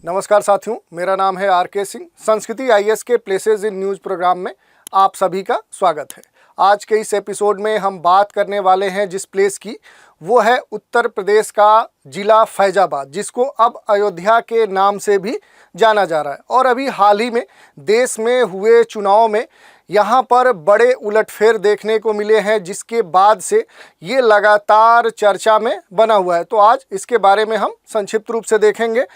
नमस्कार साथियों, मेरा नाम है आर.के. सिंह। संस्कृति आईएएस के प्लेसेस इन न्यूज़ प्रोग्राम में आप सभी का स्वागत है। आज के इस एपिसोड में हम बात करने वाले हैं जिस प्लेस की, वो है उत्तर प्रदेश का जिला फैजाबाद, जिसको अब अयोध्या के नाम से भी जाना जा रहा है। और अभी हाल ही में देश में हुए चुनाव में यहाँ पर बड़े उलटफेर देखने को मिले हैं, जिसके बाद से ये लगातार चर्चा में बना हुआ है। तो आज इसके बारे में हम संक्षिप्त रूप से देखेंगे।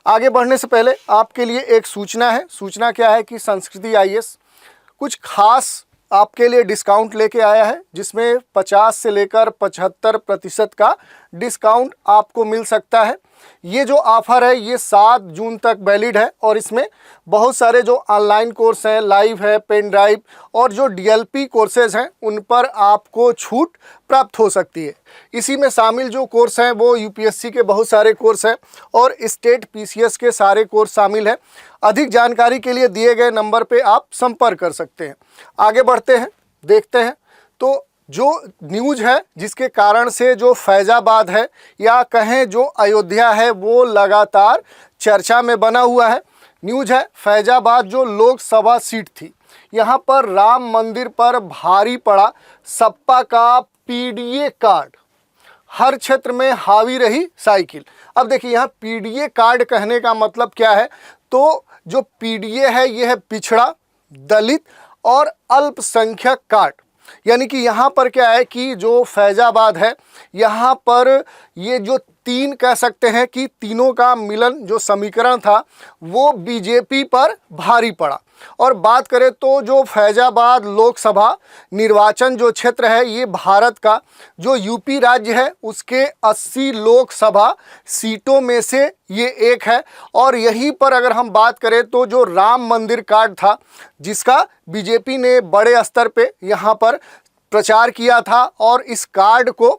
आगे बढ़ने से पहले आपके लिए एक सूचना है। सूचना क्या है कि संस्कृति आईएएस कुछ खास आपके लिए डिस्काउंट लेके आया है, जिसमें 50 से लेकर 75% का डिस्काउंट आपको मिल सकता है। ये जो ऑफ़र है ये 7 जून तक वैलिड है और इसमें बहुत सारे जो ऑनलाइन कोर्स हैं, लाइव है, पेन ड्राइव और जो डीएलपी कोर्सेज़ हैं उन पर आपको छूट प्राप्त हो सकती है। इसी में शामिल जो कोर्स हैं वो यूपीएससी के बहुत सारे कोर्स हैं और स्टेट पीसीएस के सारे कोर्स शामिल हैं। अधिक जानकारी के लिए दिए गए नंबर पे आप संपर्क कर सकते हैं। आगे बढ़ते हैं, देखते हैं तो जो न्यूज़ है जिसके कारण से जो फैजाबाद है या कहें जो अयोध्या है वो लगातार चर्चा में बना हुआ है। न्यूज़ है फैजाबाद जो लोकसभा सीट थी, यहाँ पर राम मंदिर पर भारी पड़ा सपा का पीडीए कार्ड। हर क्षेत्र में हावी रही साइकिल। अब देखिए यहाँ पीडीए कार्ड कहने का मतलब क्या है, तो जो पीडीए है ये है पिछड़ा, दलित और अल्पसंख्यक कार्ड। यानी कि यहाँ पर क्या है कि जो फैजाबाद है यहाँ पर ये जो तीन कह सकते हैं कि तीनों का मिलन जो समीकरण था वो बीजेपी पर भारी पड़ा। और बात करें तो जो फैजाबाद लोकसभा निर्वाचन जो क्षेत्र है ये भारत का जो यूपी राज्य है उसके 80 लोकसभा सीटों में से ये एक है। और यहीं पर अगर हम बात करें तो जो राम मंदिर कार्ड था जिसका बीजेपी ने बड़े स्तर पे यहाँ पर प्रचार किया था और इस कार्ड को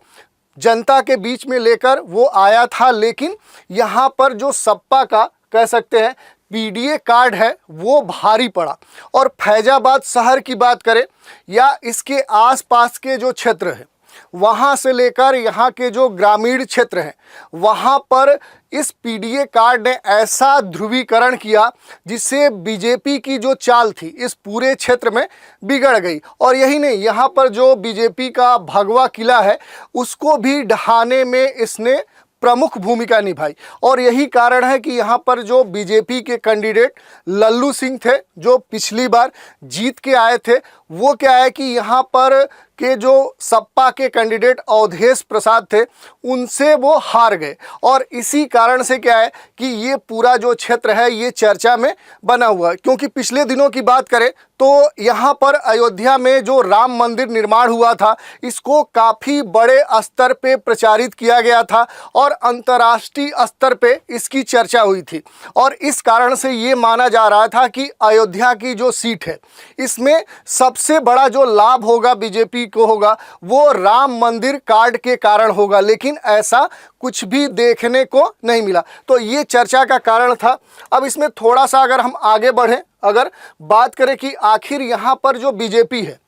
जनता के बीच में लेकर वो आया था, लेकिन यहाँ पर जो सपा का कह सकते हैं पीडीए कार्ड है वो भारी पड़ा। और फैजाबाद शहर की बात करें या इसके आसपास के जो क्षेत्र हैं वहाँ से लेकर यहाँ के जो ग्रामीण क्षेत्र हैं वहाँ पर इस पीडीए कार्ड ने ऐसा ध्रुवीकरण किया जिससे बीजेपी की जो चाल थी इस पूरे क्षेत्र में बिगड़ गई। और यही नहीं, यहाँ पर जो बीजेपी का भगवा किला है उसको भी ढहाने में इसने प्रमुख भूमिका निभाई। और यही कारण है कि यहाँ पर जो बीजेपी के कैंडिडेट लल्लू सिंह थे जो पिछली बार जीत के आए थे, वो क्या है कि यहाँ पर के जो सपा के कैंडिडेट अवधेश प्रसाद थे उनसे वो हार गए। और इसी कारण से क्या है कि ये पूरा जो क्षेत्र है ये चर्चा में बना हुआ है। क्योंकि पिछले दिनों की बात करें तो यहाँ पर अयोध्या में जो राम मंदिर निर्माण हुआ था इसको काफ़ी बड़े स्तर पे प्रचारित किया गया था और अंतर्राष्ट्रीय स्तर पे इसकी चर्चा हुई थी। और इस कारण से ये माना जा रहा था कि अयोध्या की जो सीट है इसमें सबसे बड़ा जो लाभ होगा बीजेपी को होगा वो राम मंदिर कार्ड के कारण होगा, लेकिन ऐसा कुछ भी देखने को नहीं मिला। तो ये चर्चा का कारण था। अब इसमें थोड़ा सा अगर हम आगे बढ़ें, अगर बात करें कि आखिर यहाँ पर जो बीजेपी है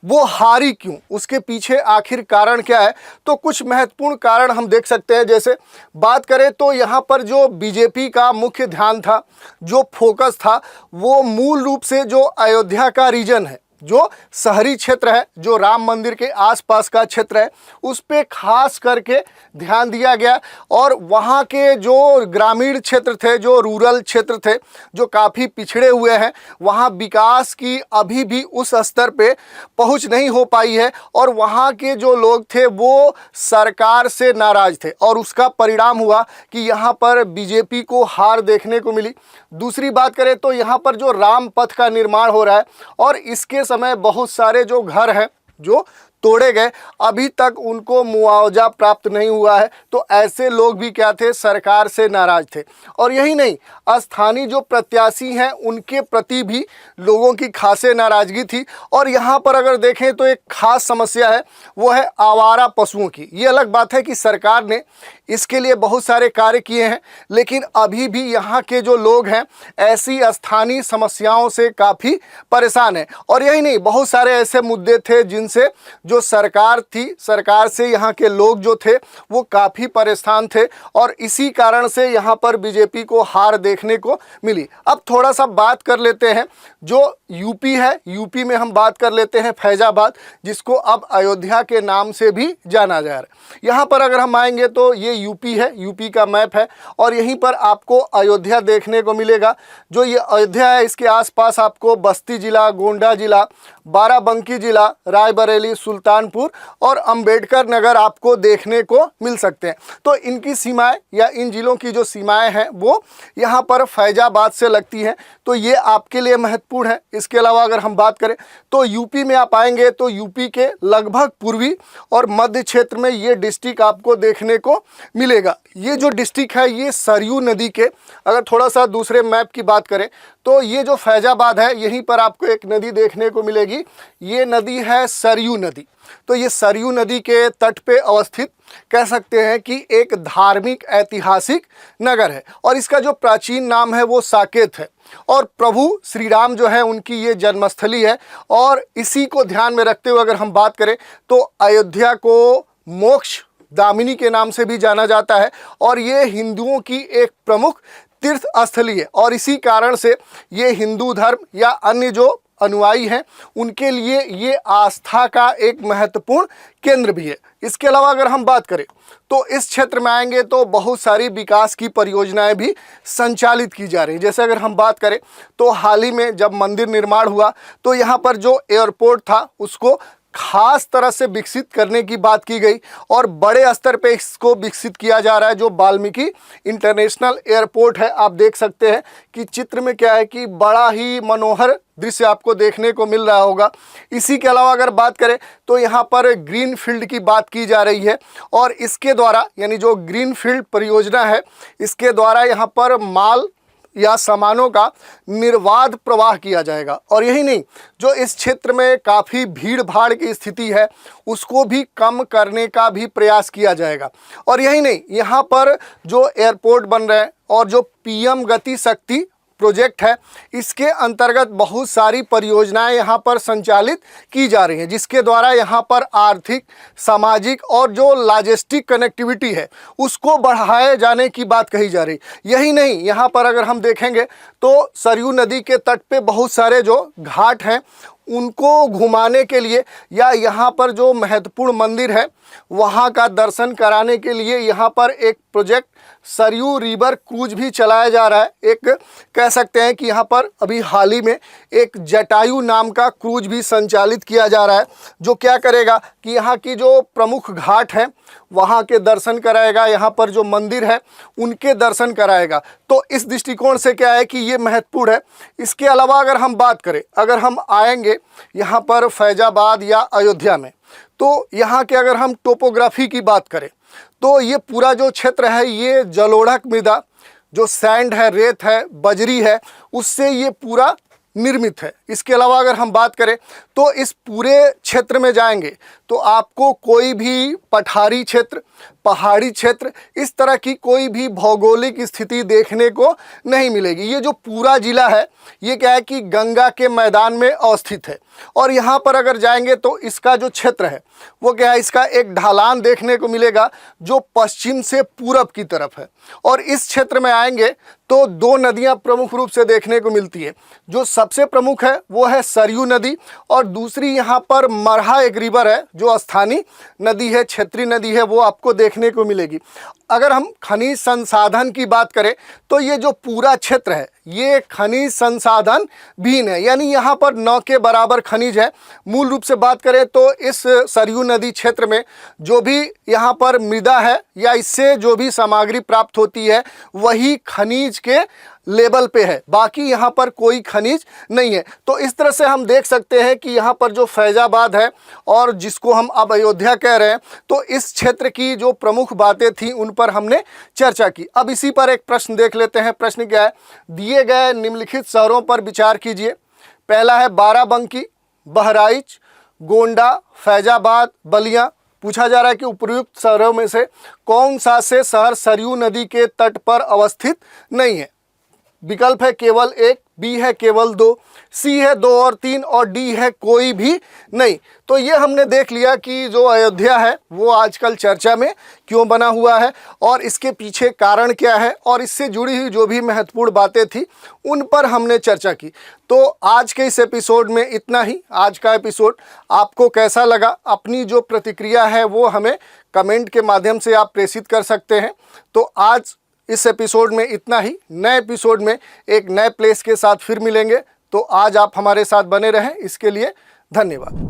वो हारी क्यों, उसके पीछे आखिर कारण क्या है, तो कुछ महत्वपूर्ण कारण हम देख सकते हैं। जैसे बात करें तो यहाँ पर जो बीजेपी का मुख्य ध्यान था, जो फोकस था, वो मूल रूप से जो अयोध्या का रीजन है, जो शहरी क्षेत्र है, जो राम मंदिर के आसपास का क्षेत्र है, उस पे खास करके ध्यान दिया गया। और वहाँ के जो ग्रामीण क्षेत्र थे, जो रूरल क्षेत्र थे, जो काफ़ी पिछड़े हुए हैं, वहाँ विकास की अभी भी उस स्तर पे पहुँच नहीं हो पाई है और वहाँ के जो लोग थे वो सरकार से नाराज़ थे और उसका परिणाम हुआ कि यहाँ पर बीजेपी को हार देखने को मिली। दूसरी बात करें तो यहाँ पर जो राम पथ का निर्माण हो रहा है और इसके समय बहुत सारे जो घर हैं जो तोड़े गए, अभी तक उनको मुआवजा प्राप्त नहीं हुआ है। तो ऐसे लोग भी क्या थे, सरकार से नाराज थे। और यही नहीं, स्थानीय जो प्रत्याशी हैं उनके प्रति भी लोगों की खासे नाराज़गी थी। और यहाँ पर अगर देखें तो एक खास समस्या है, वो है आवारा पशुओं की। ये अलग बात है कि सरकार ने इसके लिए बहुत सारे कार्य किए हैं, लेकिन अभी भी यहाँ के जो लोग हैं ऐसी स्थानीय समस्याओं से काफ़ी परेशान हैं। और यही नहीं, बहुत सारे ऐसे मुद्दे थे जिनसे जो सरकार थी, सरकार से यहाँ के लोग जो थे वो काफ़ी परेशान थे और इसी कारण से यहाँ पर बीजेपी को हार देखने को मिली। अब थोड़ा सा बात कर लेते हैं जो यूपी है, यूपी में हम बात कर लेते हैं फैजाबाद, जिसको अब अयोध्या के नाम से भी जाना जा रहा है। यहाँ पर अगर हम आएंगे तो ये यूपी है, यूपी का मैप है और यहीं पर आपको अयोध्या देखने को मिलेगा। जो ये अयोध्या है इसके आसपास आपको बस्ती जिला, गोंडा जिला, बाराबंकी जिला, रायबरेली, सुल्तानपुर और अंबेडकर नगर आपको देखने को मिल सकते हैं। तो इनकी सीमाएं या इन जिलों की जो सीमाएं हैं वो यहाँ पर फैजाबाद से लगती हैं, तो ये आपके लिए महत्वपूर्ण है। इसके अलावा अगर हम बात करें तो यूपी में आप आएंगे तो यूपी के लगभग पूर्वी और मध्य क्षेत्र में ये डिस्ट्रिक्ट आपको देखने को मिलेगा। ये जो डिस्ट्रिक्ट है ये सरयू नदी के, अगर थोड़ा सा दूसरे मैप की बात करें तो ये जो फैजाबाद है यहीं पर आपको एक नदी देखने को मिलेगी, ये नदी है सरयू नदी। तो ये सरयू नदी के तट पे अवस्थित कह सकते हैं कि एक धार्मिक ऐतिहासिक नगर है और इसका जो प्राचीन नाम है वो साकेत है और प्रभु श्री राम जो है उनकी ये जन्मस्थली है। और इसी को ध्यान में रखते हुए अगर हम बात करें तो अयोध्या को मोक्ष दामिनी के नाम से भी जाना जाता है और ये हिंदुओं की एक प्रमुख तीर्थ स्थली है और इसी कारण से ये हिंदू धर्म या अन्य जो अनुयायी हैं उनके लिए ये आस्था का एक महत्वपूर्ण केंद्र भी है। इसके अलावा अगर हम बात करें तो इस क्षेत्र में आएंगे तो बहुत सारी विकास की परियोजनाएं भी संचालित की जा रही हैं। जैसे अगर हम बात करें तो हाल ही में जब मंदिर निर्माण हुआ तो यहाँ पर जो एयरपोर्ट था उसको खास तरह से विकसित करने की बात की गई और बड़े स्तर पे इसको विकसित किया जा रहा है। जो वाल्मीकि इंटरनेशनल एयरपोर्ट है, आप देख सकते हैं कि चित्र में क्या है कि बड़ा ही मनोहर दृश्य आपको देखने को मिल रहा होगा। इसी के अलावा अगर बात करें तो यहाँ पर ग्रीन फील्ड की बात की जा रही है और इसके द्वारा यानी जो ग्रीन फील्ड परियोजना है इसके द्वारा यहाँ पर माल या सामानों का निर्बाध प्रवाह किया जाएगा। और यही नहीं, जो इस क्षेत्र में काफ़ी भीड़ भाड़ की स्थिति है उसको भी कम करने का भी प्रयास किया जाएगा। और यही नहीं, यहाँ पर जो एयरपोर्ट बन रहे हैं और जो पीएम गति शक्ति प्रोजेक्ट है इसके अंतर्गत बहुत सारी परियोजनाएं यहाँ पर संचालित की जा रही हैं, जिसके द्वारा यहाँ पर आर्थिक, सामाजिक और जो लॉजिस्टिक कनेक्टिविटी है उसको बढ़ाए जाने की बात कही जा रही। यही नहीं, यहाँ पर अगर हम देखेंगे तो सरयू नदी के तट पे बहुत सारे जो घाट हैं उनको घुमाने के लिए या यहाँ पर जो महत्वपूर्ण मंदिर है वहाँ का दर्शन कराने के लिए यहाँ पर एक प्रोजेक्ट सरयू रिवर क्रूज भी चलाया जा रहा है। एक कह सकते हैं कि यहाँ पर अभी हाल ही में एक जटायु नाम का क्रूज भी संचालित किया जा रहा है, जो क्या करेगा कि यहाँ की जो प्रमुख घाट हैं वहाँ के दर्शन कराएगा, यहाँ पर जो मंदिर है उनके दर्शन कराएगा। तो इस दृष्टिकोण से क्या है कि ये महत्वपूर्ण है। इसके अलावा अगर हम बात करें, अगर हम आएंगे यहाँ पर फैजाबाद या अयोध्या में, तो यहाँ के अगर हम टोपोग्राफी की बात करें तो ये पूरा जो क्षेत्र है ये जलोढ़क मृदा, जो सैंड है, रेत है, बजरी है, उससे ये पूरा निर्मित है। इसके अलावा अगर हम बात करें तो इस पूरे क्षेत्र में जाएंगे तो आपको कोई भी पठारी क्षेत्र, पहाड़ी क्षेत्र, इस तरह की कोई भी भौगोलिक स्थिति देखने को नहीं मिलेगी। ये जो पूरा जिला है ये क्या है कि गंगा के मैदान में अवस्थित है और यहाँ पर अगर जाएंगे तो इसका जो क्षेत्र है वो क्या है, इसका एक ढलान देखने को मिलेगा जो पश्चिम से पूरब की तरफ है। और इस क्षेत्र में आएंगे तो दो नदियाँ प्रमुख रूप से देखने को मिलती है। जो सबसे प्रमुख है वो है सरयू नदी और दूसरी यहाँ पर मरहा एक रिवर है जो स्थानीय नदी है, क्षेत्रीय नदी है, वो आपको देखने को मिलेगी। अगर हम खनिज संसाधन की बात करें तो ये जो पूरा क्षेत्र है ये खनिज संसाधन भीन है, यानी यहाँ पर 9 के बराबर खनिज है। मूल रूप से बात करें तो इस सरयू नदी क्षेत्र में जो भी यहाँ पर मृदा है या इससे जो भी सामग्री प्राप्त होती है वही खनिज के लेवल पे है, बाकी यहाँ पर कोई खनिज नहीं है। तो इस तरह से हम देख सकते हैं कि यहाँ पर जो फैजाबाद है और जिसको हम अब अयोध्या कह रहे हैं, तो इस क्षेत्र की जो प्रमुख बातें थी उन पर हमने चर्चा की। अब इसी पर एक प्रश्न देख लेते हैं। प्रश्न क्या है, दिए गए निम्नलिखित शहरों पर विचार कीजिए। पहला है बाराबंकी, बहराइच, गोंडा, फैजाबाद, बलिया। पूछा जा रहा है कि उपयुक्त शहरों में से कौन सा से शहर सरयू नदी के तट पर अवस्थित नहीं है। विकल्प है केवल एक, बी है केवल दो, सी है 2 और 3 और डी है कोई भी नहीं। तो ये हमने देख लिया कि जो अयोध्या है वो आजकल चर्चा में क्यों बना हुआ है और इसके पीछे कारण क्या है और इससे जुड़ी हुई जो भी महत्वपूर्ण बातें थी उन पर हमने चर्चा की। तो आज के इस एपिसोड में इतना ही। आज का एपिसोड आपको कैसा लगा, अपनी जो प्रतिक्रिया है वो हमें कमेंट के माध्यम से आप प्रेषित कर सकते हैं। तो आज इस एपिसोड में इतना ही। नए एपिसोड में एक नए प्लेस के साथ फिर मिलेंगे। तो आज आप हमारे साथ बने रहें, इसके लिए धन्यवाद।